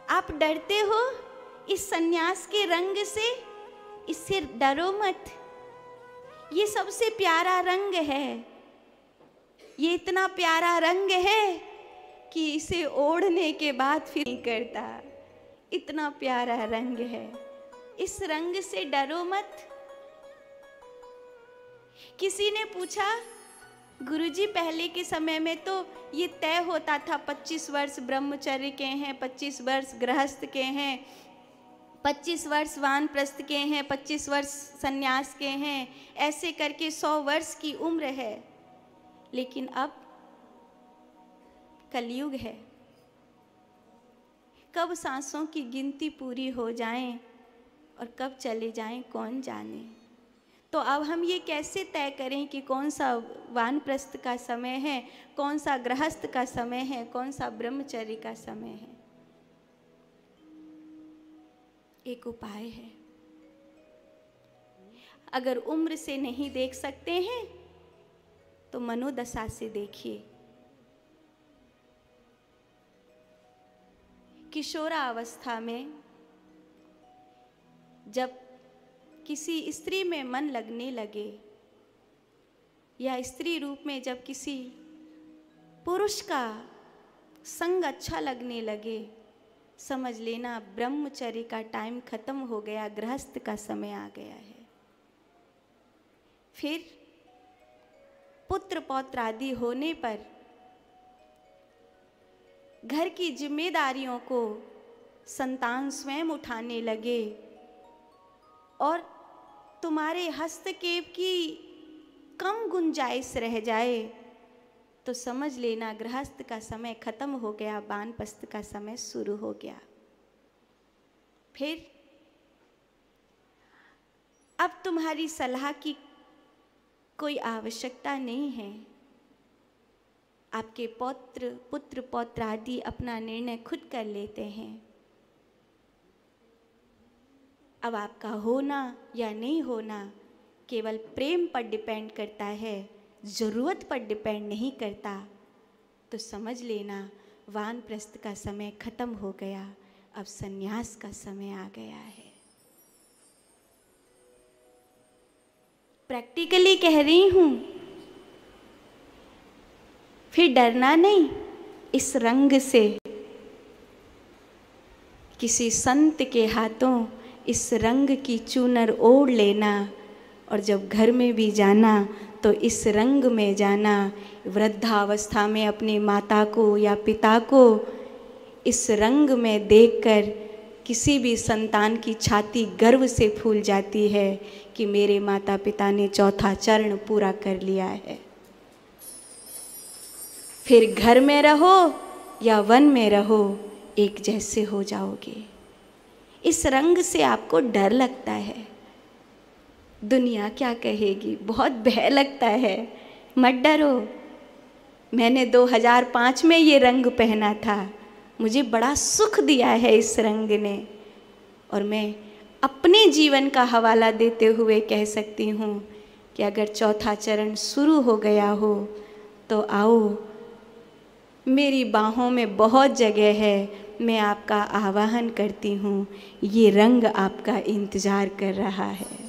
आप डरते हो इस सन्यास के रंग से, इससे डरो मत। ये सबसे प्यारा रंग है, ये इतना प्यारा रंग है कि इसे ओढ़ने के बाद फिर नहीं करता। इतना प्यारा रंग है, इस रंग से डरो मत। किसी ने पूछा, गुरुजी पहले के समय में तो ये तय होता था 25 वर्ष ब्रह्मचर्य के हैं, 25 वर्ष गृहस्थ के हैं, 25 वर्ष वानप्रस्थ के हैं, 25 वर्ष सन्यास के हैं, ऐसे करके 100 वर्ष की उम्र है। लेकिन अब कलयुग है, कब सांसों की गिनती पूरी हो जाए और कब चले जाएं कौन जाने। तो अब हम ये कैसे तय करें कि कौन सा वानप्रस्थ का समय है, कौन सा गृहस्थ का समय है, कौन सा ब्रह्मचर्य का समय है। एक उपाय है, अगर उम्र से नहीं देख सकते हैं तो मनोदशा से देखिए। किशोरावस्था में जब किसी स्त्री में मन लगने लगे या स्त्री रूप में जब किसी पुरुष का संग अच्छा लगने लगे, समझ लेना ब्रह्मचर्य का टाइम खत्म हो गया, गृहस्थ का समय आ गया है। फिर पुत्र पौत्र आदि होने पर घर की जिम्मेदारियों को संतान स्वयं उठाने लगे और तुम्हारे हस्तक्षेप की कम गुंजाइश रह जाए तो समझ लेना गृहस्थ का समय खत्म हो गया, वानप्रस्थ का समय शुरू हो गया। फिर अब तुम्हारी सलाह की कोई आवश्यकता नहीं है, आपके पुत्र पौत्र आदि अपना निर्णय खुद कर लेते हैं। अब आपका होना या नहीं होना केवल प्रेम पर डिपेंड करता है, जरूरत पर डिपेंड नहीं करता। तो समझ लेना वानप्रस्थ का समय खत्म हो गया, अब सन्यास का समय आ गया है। प्रैक्टिकली कह रही हूं, फिर डरना नहीं इस रंग से। किसी संत के हाथों इस रंग की चूनर ओढ़ लेना और जब घर में भी जाना तो इस रंग में जाना। वृद्धावस्था में अपने माता को या पिता को इस रंग में देखकर किसी भी संतान की छाती गर्व से फूल जाती है कि मेरे माता पिता ने चौथा चरण पूरा कर लिया है। फिर घर में रहो या वन में रहो, एक जैसे हो जाओगे। इस रंग से आपको डर लगता है, दुनिया क्या कहेगी, बहुत भय लगता है। मत डरो, मैंने 2005 में ये रंग पहना था, मुझे बड़ा सुख दिया है इस रंग ने। और मैं अपने जीवन का हवाला देते हुए कह सकती हूँ कि अगर चौथा चरण शुरू हो गया हो तो आओ, मेरी बाहों में बहुत जगह है, मैं आपका आवाहन करती हूँ। ये रंग आपका इंतज़ार कर रहा है।